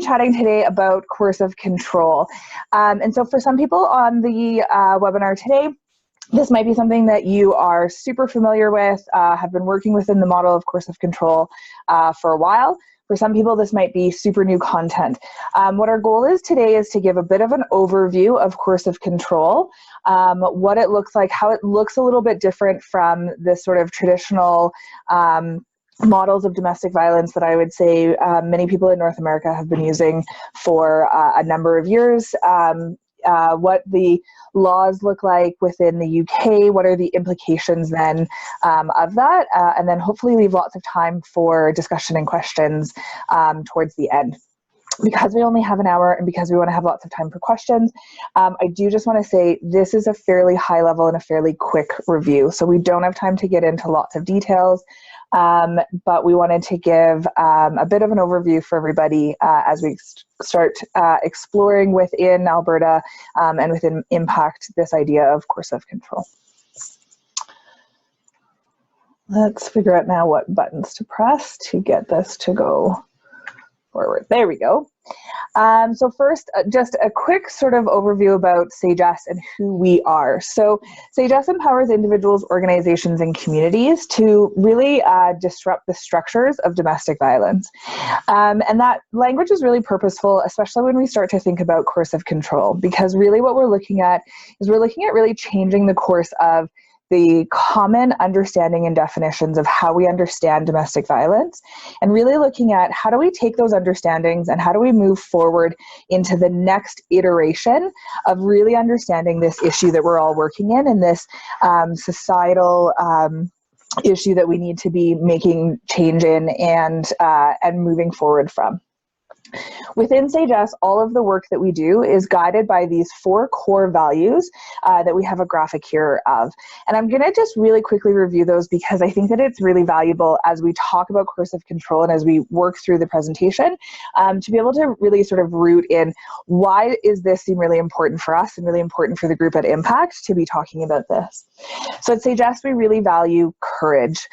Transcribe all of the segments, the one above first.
chatting today about coercive control. And so for some people on the webinar today, this might be something that you are super familiar with, have been working within the model of coercive control for a while. For some people, this might be super new content. What our goal is today is to give a bit of an overview of coercive control, what it looks like, how it looks a little bit different from the sort of traditional models of domestic violence that I would say many people in North America have been using for a number of years. What the laws look like within the UK, what are the implications then of that, and then hopefully leave lots of time for discussion and questions towards the end. Because we only have an hour and because we want to have lots of time for questions, I do just want to say this is a fairly high level and a fairly quick review. So we don't have time to get into lots of details, but we wanted to give a bit of an overview for everybody as we start exploring within Alberta and within Impact this idea of coercive control. Let's figure out now what buttons to press to get this to go forward. There we go. So first, just a quick sort of overview about Sagesse and who we are. So Sagesse empowers individuals, organizations, and communities to really disrupt the structures of domestic violence. And that language is really purposeful, especially when we start to think about coercive control, because really what we're looking at is really changing the course of the common understanding and definitions of how we understand domestic violence, and really looking at how do we take those understandings and how do we move forward into the next iteration of really understanding this issue that we're all working in, and this societal issue that we need to be making change in and moving forward from. Within Sagesse, all of the work that we do is guided by these 4 core values that we have a graphic here of. And I'm going to just really quickly review those because I think that it's really valuable as we talk about coercive control and as we work through the presentation to be able to really sort of root in why is this seem really important for us and really important for the group at Impact to be talking about this. So at Sagesse, we really value courage.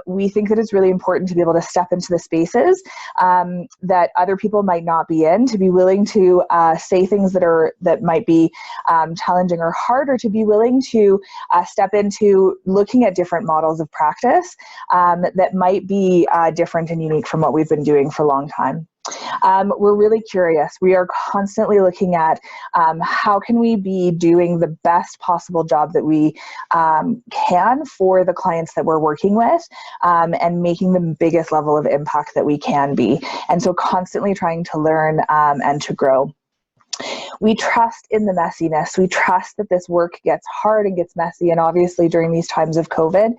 We think that it's really important to be able to step into the spaces that other people might not be in, to be willing to say things that might be challenging or hard, or to be willing to step into looking at different models of practice that might be different and unique from what we've been doing for a long time. We're really curious. We are constantly looking at how can we be doing the best possible job that we can for the clients that we're working with, and making the biggest level of impact that we can be. And so constantly trying to learn and to grow. We trust in the messiness. We trust that this work gets hard and gets messy. And obviously during these times of COVID,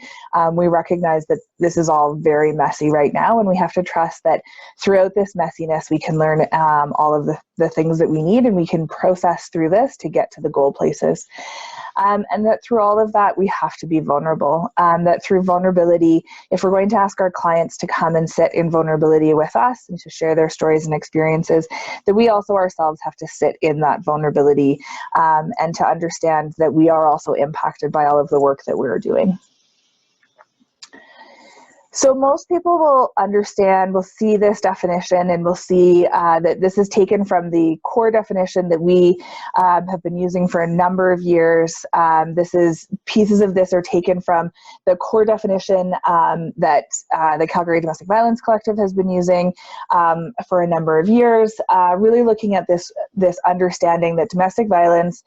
we recognize that this is all very messy right now. And we have to trust that throughout this messiness, we can learn all of the things that we need, and we can process through this to get to the goal places. And that through all of that, we have to be vulnerable. That through vulnerability, if we're going to ask our clients to come and sit in vulnerability with us and to share their stories and experiences, that we also ourselves have to sit in that vulnerability and to understand that we are also impacted by all of the work that we're doing. So most people will understand, will see this definition, and will see that this is taken from the core definition that we have been using for a number of years. Pieces of this are taken from the core definition that the Calgary Domestic Violence Collective has been using for a number of years, really looking at this understanding that domestic violence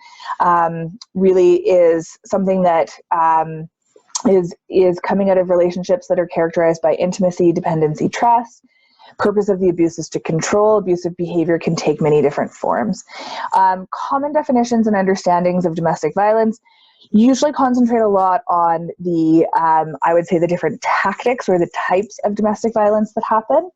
really is something that is coming out of relationships that are characterized by intimacy, dependency, trust. Purpose of the abuse is to control. Abusive behavior can take many different forms. Common definitions and understandings of domestic violence usually concentrate a lot on the, I would say, the different tactics or the types of domestic violence that happen.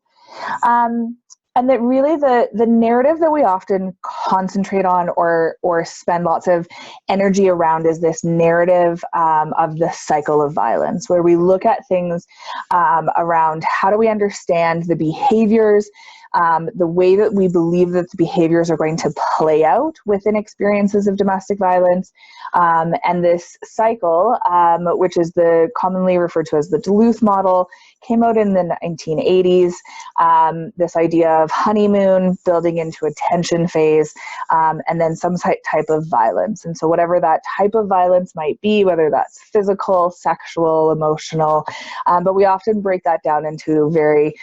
And that really the narrative that we often concentrate on or spend lots of energy around is this narrative of the cycle of violence, where we look at things around how do we understand the behaviors the way that we believe that the behaviors are going to play out within experiences of domestic violence. And this cycle, which is commonly referred to as the Duluth model, came out in the 1980s. This idea of honeymoon building into a tension phase, and then some type of violence. And so whatever that type of violence might be, whether that's physical, sexual, emotional, but we often break that down into very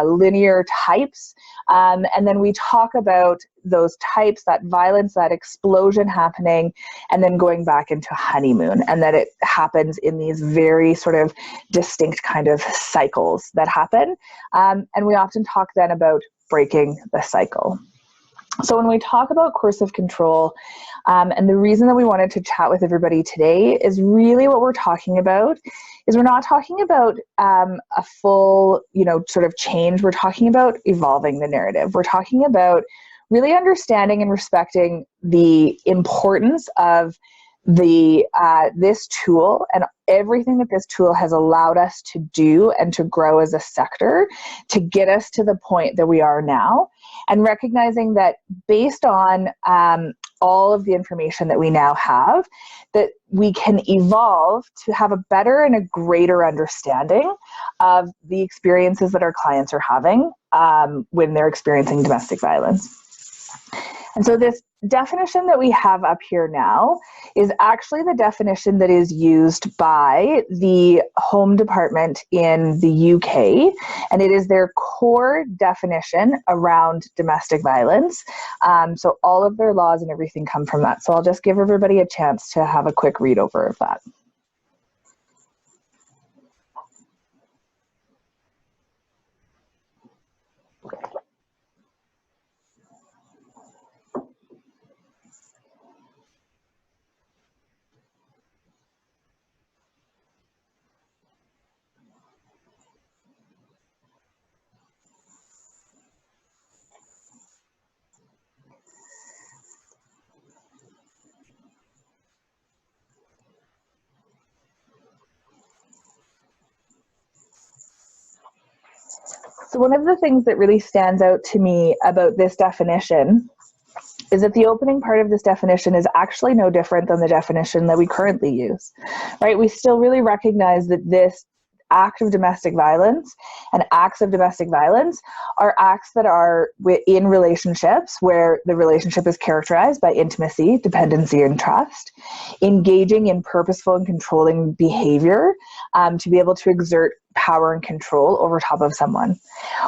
linear types. And then we talk about those types, that violence, that explosion happening, and then going back into honeymoon, and that it happens in these very sort of distinct kind of cycles that happen. And we often talk then about breaking the cycle. So when we talk about coercive control, and the reason that we wanted to chat with everybody today is really what we're talking about is we're not talking about a full, sort of change. We're talking about evolving the narrative. We're talking about really understanding and respecting the importance of this tool and everything that this tool has allowed us to do and to grow as a sector to get us to the point that we are now, and recognizing that based on all of the information that we now have, that we can evolve to have a better and a greater understanding of the experiences that our clients are having when they're experiencing domestic violence. And so this definition that we have up here now is actually the definition that is used by the Home Department in the UK, and it is their core definition around domestic violence. So all of their laws and everything come from that. So I'll just give everybody a chance to have a quick read over of that. So one of the things that really stands out to me about this definition is that the opening part of this definition is actually no different than the definition that we currently use, right? We still really recognize that this act of domestic violence and acts of domestic violence are acts that are in relationships where the relationship is characterized by intimacy, dependency, and trust, engaging in purposeful and controlling behavior to be able to exert power and control over top of someone.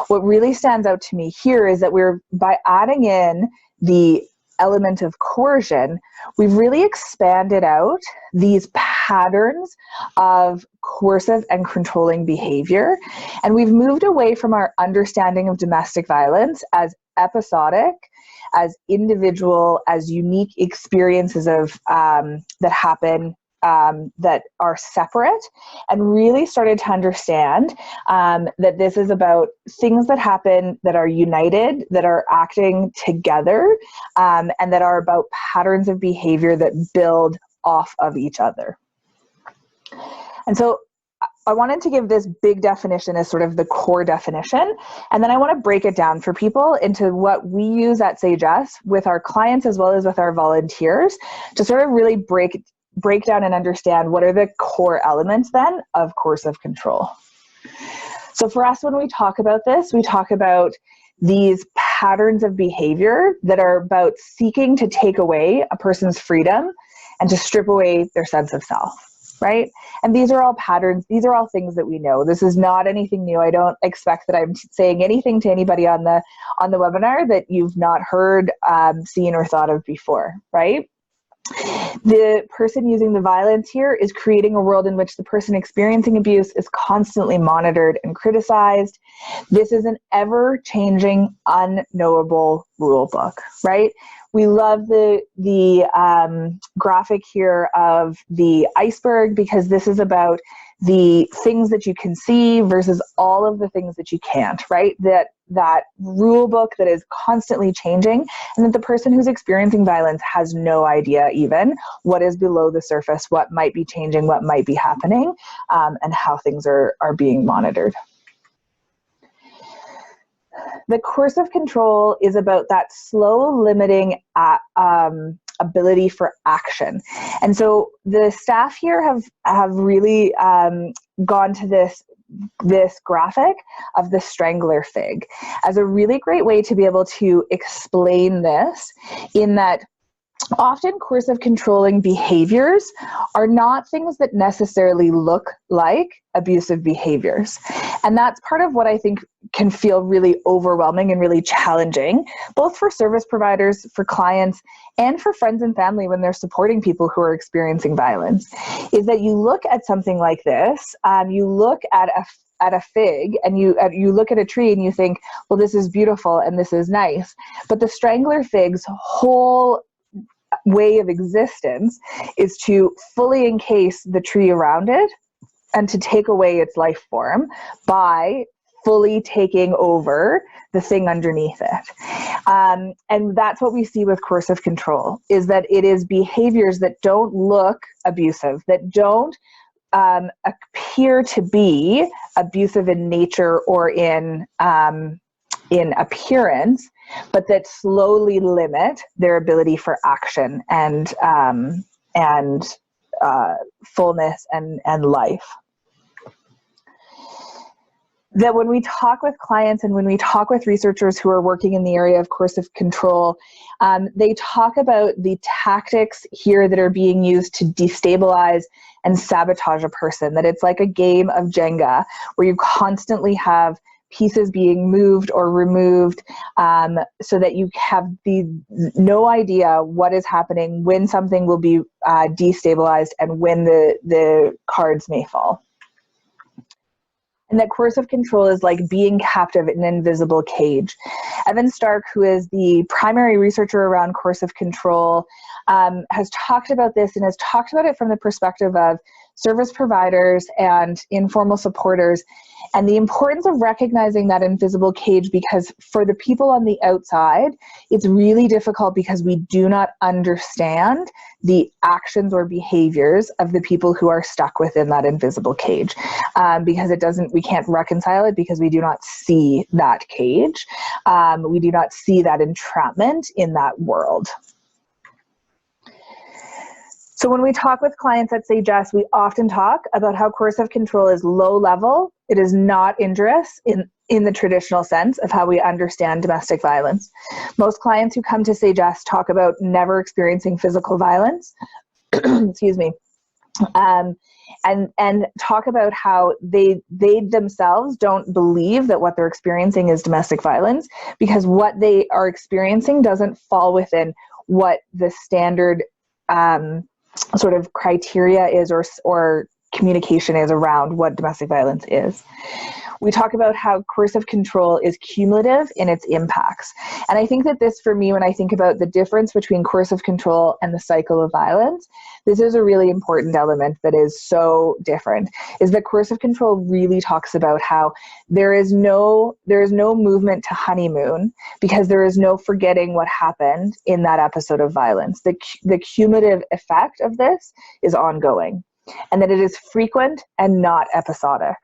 What really stands out to me here is that by adding in the element of coercion, we've really expanded out these patterns of coercive and controlling behavior. And we've moved away from our understanding of domestic violence as episodic, as individual, as unique experiences of that happen that are separate, and really started to understand that this is about things that happen that are united, that are acting together, and that are about patterns of behavior that build off of each other. And so I wanted to give this big definition as sort of the core definition, and then I want to break it down for people into what we use at Sagesse with our clients as well as with our volunteers to sort of really break down and understand what are the core elements then of coercive control. So for us, when we talk about this, we talk about these patterns of behavior that are about seeking to take away a person's freedom and to strip away their sense of self, right? And these are all patterns, these are all things that we know. This is not anything new. I don't expect that I'm saying anything to anybody on the webinar that you've not heard, seen, or thought of before, right? The person using the violence here is creating a world in which the person experiencing abuse is constantly monitored and criticized. This is an ever-changing, unknowable rule book, right? We love the graphic here of the iceberg because this is about the things that you can see versus all of the things that you can't, right? That rule book that is constantly changing, and that the person who's experiencing violence has no idea even what is below the surface, what might be changing, what might be happening, and how things are being monitored. the coercive control is about that slow limiting ability for action. And so the staff here have really gone to this graphic of the strangler fig as a really great way to be able to explain this, in that often coercive controlling behaviors are not things that necessarily look like abusive behaviors. And that's part of what I think can feel really overwhelming and really challenging, both for service providers, for clients, and for friends and family when they're supporting people who are experiencing violence, is that you look at something like this, you look at a fig, and you look at a tree and you think, well, this is beautiful and this is nice. But the strangler fig's whole way of existence is to fully encase the tree around it and to take away its life form by fully taking over the thing underneath it. And that's what we see with coercive control, is that it is behaviors that don't look abusive, that don't appear to be abusive in nature or in appearance, but that slowly limit their ability for action and fullness and life. That when we talk with clients and when we talk with researchers who are working in the area of coercive control, they talk about the tactics here that are being used to destabilize and sabotage a person, that it's like a game of Jenga where you constantly have pieces being moved or removed, so that you have no idea what is happening, when something will be destabilized, and when the cards may fall. And that coercive control is like being captive in an invisible cage. Evan Stark, who is the primary researcher around coercive control, has talked about this, and has talked about it from the perspective of service providers and informal supporters, and the importance of recognizing that invisible cage, because for the people on the outside, it's really difficult because we do not understand the actions or behaviors of the people who are stuck within that invisible cage, because we can't reconcile it because we do not see that cage. We do not see that entrapment in that world. So when we talk with clients at Sagesse, we often talk about how coercive control is low level. It is not injurious in the traditional sense of how we understand domestic violence. Most clients who come to Sagesse talk about never experiencing physical violence, excuse me, and talk about how they themselves don't believe that what they're experiencing is domestic violence, because what they are experiencing doesn't fall within what the standard sort of criteria is or communication is around what domestic violence is. We talk about how coercive control is cumulative in its impacts. And I think that this, for me, when I think about the difference between coercive control and the cycle of violence, this is a really important element that is so different, is that coercive control really talks about how there is no movement to honeymoon, because there is no forgetting what happened in that episode of violence. The cumulative effect of this is ongoing, and that it is frequent and not episodic.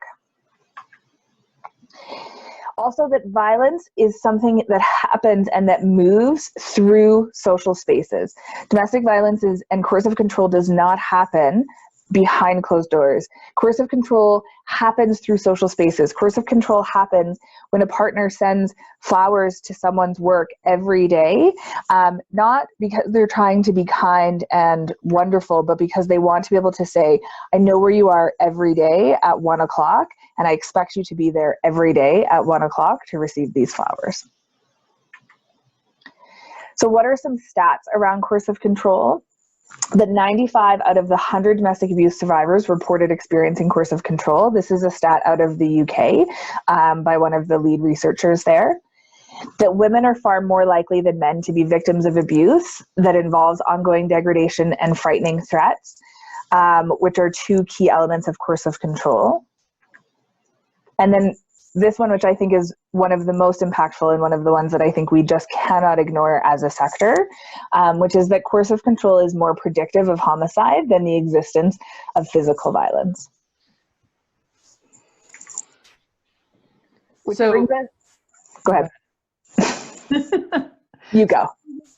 Also, that violence is something that happens and that moves through social spaces. Domestic violence and coercive control does not happen behind closed doors. Coercive control happens through social spaces. Coercive control happens when a partner sends flowers to someone's work every day, not because they're trying to be kind and wonderful, but because they want to be able to say, I know where you are every day at 1 o'clock, and I expect you to be there every day at 1 o'clock to receive these flowers. So what are some stats around coercive control? That 95 out of the 100 domestic abuse survivors reported experiencing coercive control. This is a stat out of the UK by one of the lead researchers there. That women are far more likely than men to be victims of abuse that involves ongoing degradation and frightening threats, which are two key elements of coercive control. And then this one, which I think is one of the most impactful and one of the ones that I think we just cannot ignore as a sector, which is that coercive control is more predictive of homicide than the existence of physical violence. Which brings us, go ahead. You go.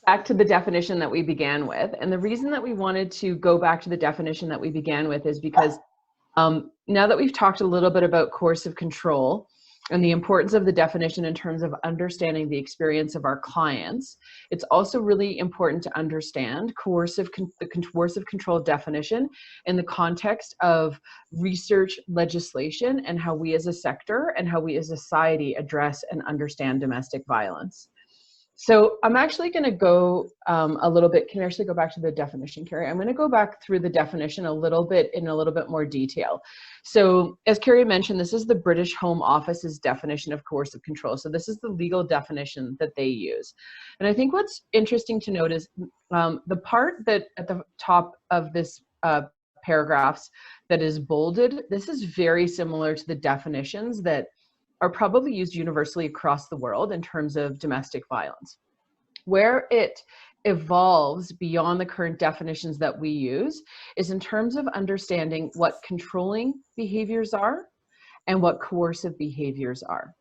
Back to the definition that we began with. And the reason that we wanted to go back to the definition that we began with is because now that we've talked a little bit about coercive control and the importance of the definition in terms of understanding the experience of our clients, it's also really important to understand the coercive control definition in the context of research legislation and how we as a sector and how we as a society address and understand domestic violence. So I'm actually going to go a little bit. Can you actually go back to the definition, Carrie? I'm going to go back through the definition a little bit in a little bit more detail. So as Carrie mentioned, this is the British Home Office's definition of coercive control. So this is the legal definition that they use. And I think what's interesting to note is the part that at the top of this paragraphs that is bolded, this is very similar to the definitions that are probably used universally across the world in terms of domestic violence. Where it evolves beyond the current definitions that we use is in terms of understanding what controlling behaviors are and what coercive behaviors are.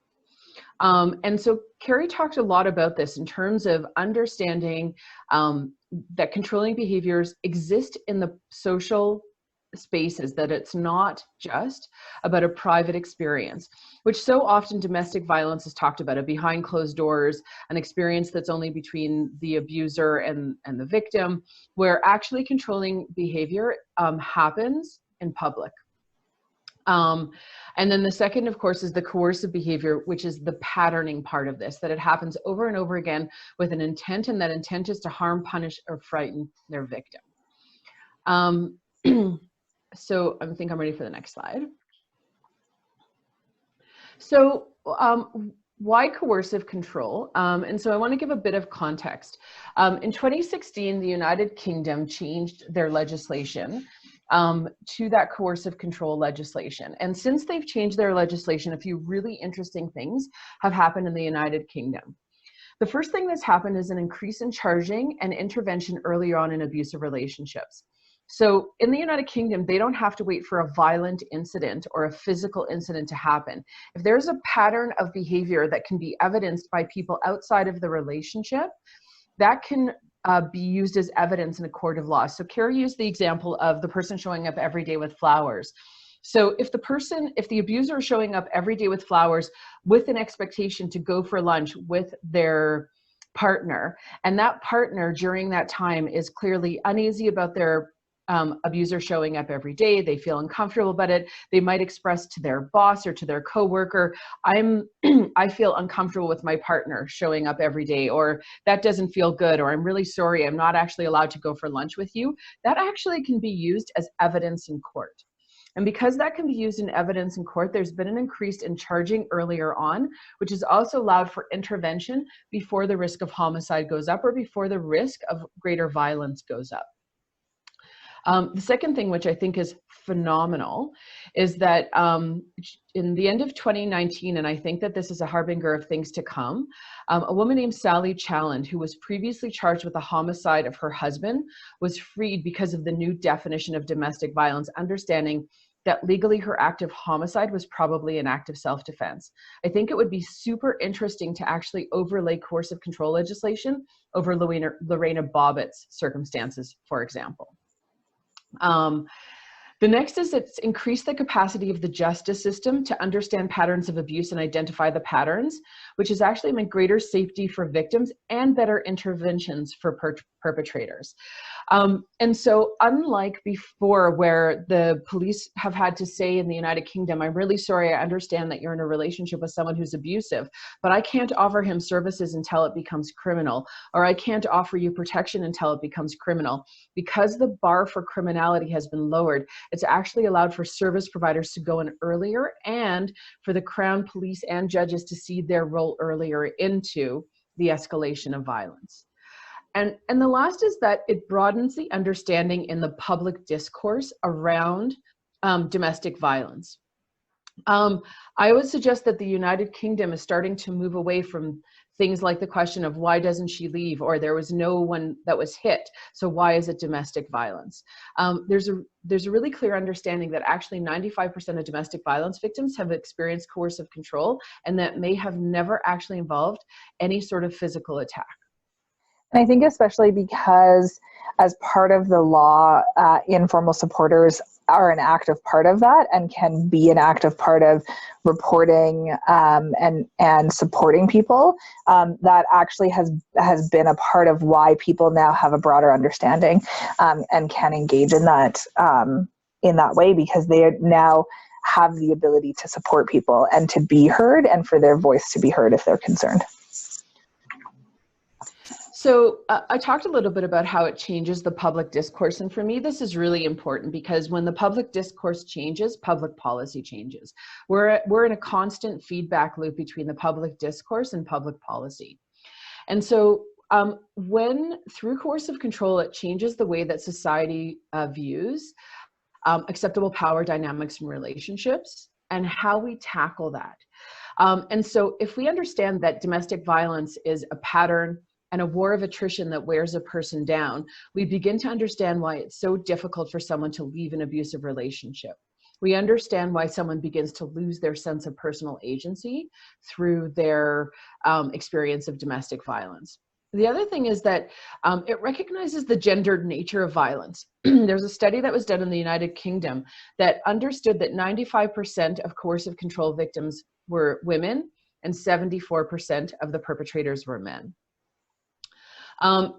And so Carrie talked a lot about this in terms of understanding that controlling behaviors exist in the social spaces, that it's not just about a private experience, which so often domestic violence is talked about, a behind closed doors, an experience that's only between the abuser and the victim, where actually controlling behavior happens in public. And then the second, of course, is the coercive behavior, which is the patterning part of this, that it happens over and over again with an intent, and that intent is to harm, punish, or frighten their victim. So I think I'm ready for the next slide. So why coercive control? And so I want to give a bit of context. In 2016, the United Kingdom changed their legislation to that coercive control legislation. And since they've changed their legislation, a few really interesting things have happened in the United Kingdom. The first thing that's happened is an increase in charging and intervention earlier on in abusive relationships. So in the United Kingdom, they don't have to wait for a violent incident or a physical incident to happen. If there's a pattern of behavior that can be evidenced by people outside of the relationship, that can be used as evidence in a court of law. So Carrie used the example of the person showing up every day with flowers. So if the abuser is showing up every day with flowers with an expectation to go for lunch with their partner, and that partner during that time is clearly uneasy about their abuser showing up every day, they feel uncomfortable about it, they might express to their boss or to their coworker, I feel uncomfortable with my partner showing up every day, or that doesn't feel good, or I'm really sorry, I'm not actually allowed to go for lunch with you. That actually can be used as evidence in court. And because that can be used in evidence in court, there's been an increase in charging earlier on, which has also allowed for intervention before the risk of homicide goes up or before the risk of greater violence goes up. The second thing, which I think is phenomenal, is that in the end of 2019, and I think that this is a harbinger of things to come, a woman named Sally Challand, who was previously charged with the homicide of her husband, was freed because of the new definition of domestic violence, understanding that legally her act of homicide was probably an act of self-defense. I think it would be super interesting to actually overlay coercive control legislation over Lorena Bobbitt's circumstances, for example. The next is it's increased the capacity of the justice system to understand patterns of abuse and identify the patterns, which has actually meant greater safety for victims and better interventions for perpetrators. And so unlike before, where the police have had to say in the United Kingdom, I'm really sorry, I understand that you're in a relationship with someone who's abusive, but I can't offer him services until it becomes criminal, or I can't offer you protection until it becomes criminal. Because the bar for criminality has been lowered, it's actually allowed for service providers to go in earlier and for the Crown Police and judges to see their role earlier into the escalation of violence. And the last is that it broadens the understanding in the public discourse around domestic violence. I would suggest that the United Kingdom is starting to move away from things like the question of why doesn't she leave, or there was no one that was hit, so why is it domestic violence? There's a really clear understanding that actually 95% of domestic violence victims have experienced coercive control, and that may have never actually involved any sort of physical attack. And I think especially because as part of the law, informal supporters are an active part of that and can be an active part of reporting and supporting people. That actually has been a part of why people now have a broader understanding and can engage in that way, because they now have the ability to support people and to be heard and for their voice to be heard if they're concerned. So I talked a little bit about how it changes the public discourse. And for me, this is really important because when the public discourse changes, public policy changes. We're in a constant feedback loop between the public discourse and public policy. And so when through coercive control, it changes the way that society views acceptable power dynamics and relationships and how we tackle that. And so if we understand that domestic violence is a pattern and a war of attrition that wears a person down, we begin to understand why it's so difficult for someone to leave an abusive relationship. We understand why someone begins to lose their sense of personal agency through their experience of domestic violence. The other thing is that it recognizes the gendered nature of violence. There's a study that was done in the United Kingdom that understood that 95% of coercive control victims were women and 74% of the perpetrators were men.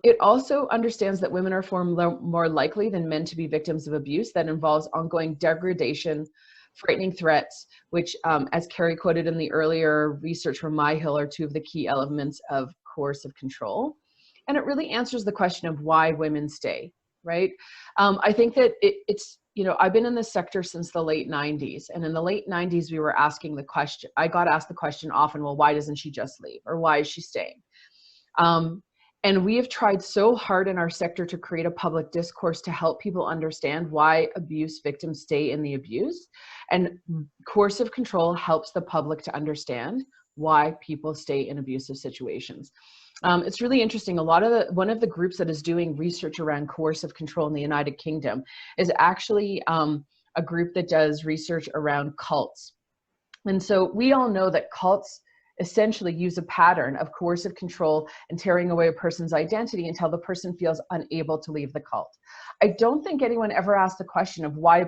It also understands that women are far more likely than men to be victims of abuse that involves ongoing degradation, frightening threats, which, as Carrie quoted in the earlier research from Myhill, are two of the key elements of coercive control. And it really answers the question of why women stay, right? I think that it's, you know, I've been in this sector since the late 90s. And in the late 90s, we were asking the question, I got asked the question often, well, why doesn't she just leave? Or why is she staying? And we have tried so hard in our sector to create a public discourse to help people understand why abuse victims stay in the abuse. And coercive control helps the public to understand why people stay in abusive situations. It's really interesting. One of the groups that is doing research around coercive control in the United Kingdom is actually a group that does research around cults. And so we all know that cults essentially use a pattern of coercive control and tearing away a person's identity until the person feels unable to leave the cult. I don't think anyone ever asked the question of why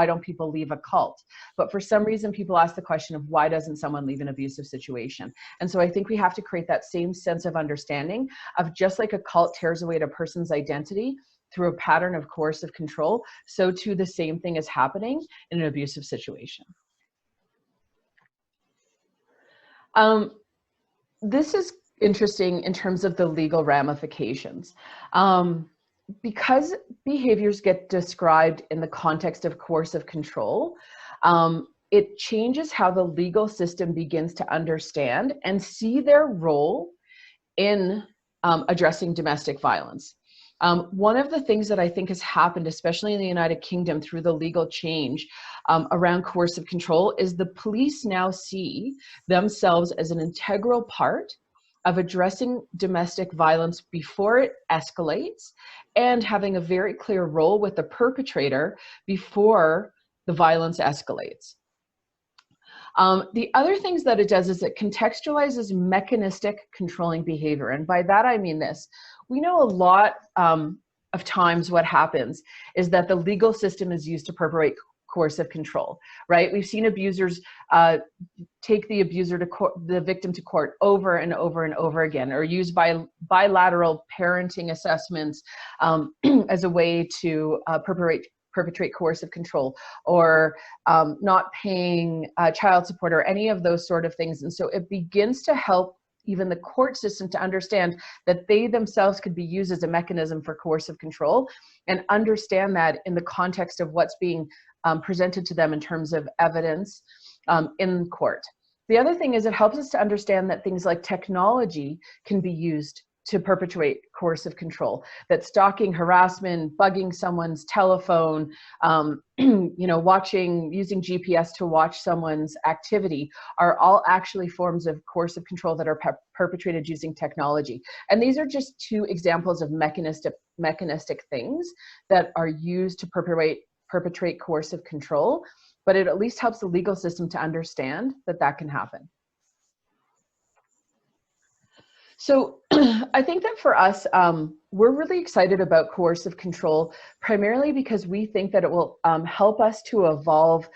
don't people leave a cult? But for some reason, people ask the question of why doesn't someone leave an abusive situation? And so I think we have to create that same sense of understanding of just like a cult tears away a person's identity through a pattern of coercive control, so too the same thing is happening in an abusive situation. This is interesting in terms of the legal ramifications. Because behaviors get described in the context of coercive control, it changes how the legal system begins to understand and see their role in addressing domestic violence. One of the things that I think has happened, especially in the United Kingdom through the legal change around coercive control, is the police now see themselves as an integral part of addressing domestic violence before it escalates and having a very clear role with the perpetrator before the violence escalates. The other things that it does is it contextualizes mechanistic controlling behavior. And by that, I mean this. We know a lot of times what happens is that the legal system is used to perpetrate coercive control, right? We've seen abusers take the abuser to court, the victim to court over and over and over again, or use bilateral parenting assessments as a way to perpetrate coercive control, or not paying child support, or any of those sort of things. And so it begins to help even the court system to understand that they themselves could be used as a mechanism for coercive control, and understand that in the context of what's being presented to them in terms of evidence in court. The other thing is it helps us to understand that things like technology can be used to perpetuate coercive control, that stalking, harassment, bugging someone's telephone, using GPS to watch someone's activity are all actually forms of coercive control that are perpetrated using technology. And these are just two examples of mechanistic things that are used to perpetrate coercive control, but it at least helps the legal system to understand that that can happen. So I think that for us, we're really excited about coercive control, primarily because we think that it will help us to evolve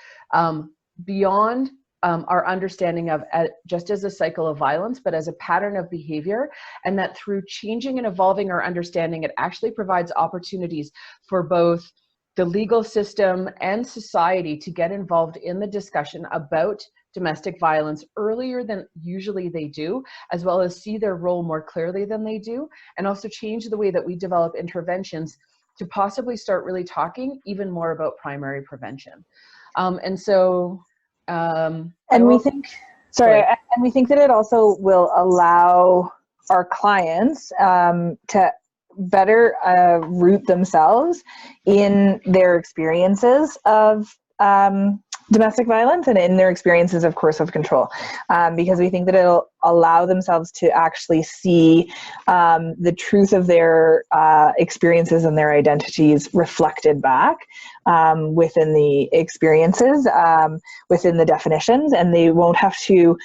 beyond our understanding of just as a cycle of violence, but as a pattern of behavior, and that through changing and evolving our understanding, it actually provides opportunities for both the legal system and society to get involved in the discussion about domestic violence earlier than usually they do, as well as see their role more clearly than they do, and also change the way that we develop interventions to possibly start really talking even more about primary prevention. And we think that it also will allow our clients to better root themselves in their experiences of domestic violence and in their experiences of coercive control, because we think that it'll allow themselves to actually see the truth of their experiences and their identities reflected back within the experiences, within the definitions, and they won't have to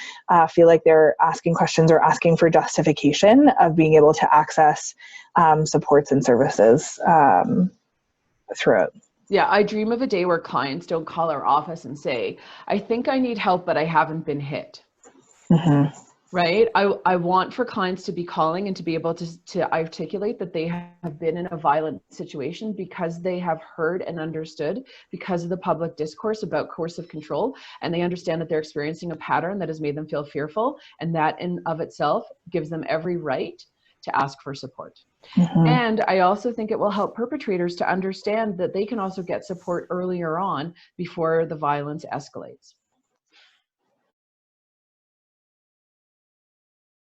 feel like they're asking questions or asking for justification of being able to access supports and services throughout. Yeah, I dream of a day where clients don't call our office and say, I think I need help, but I haven't been hit. Mm-hmm. Right? I want for clients to be calling and to be able to articulate that they have been in a violent situation because they have heard and understood because of the public discourse about coercive control, and they understand that they're experiencing a pattern that has made them feel fearful, and that in of itself gives them every right to ask for support. Mm-hmm. And I also think it will help perpetrators to understand that they can also get support earlier on before the violence escalates.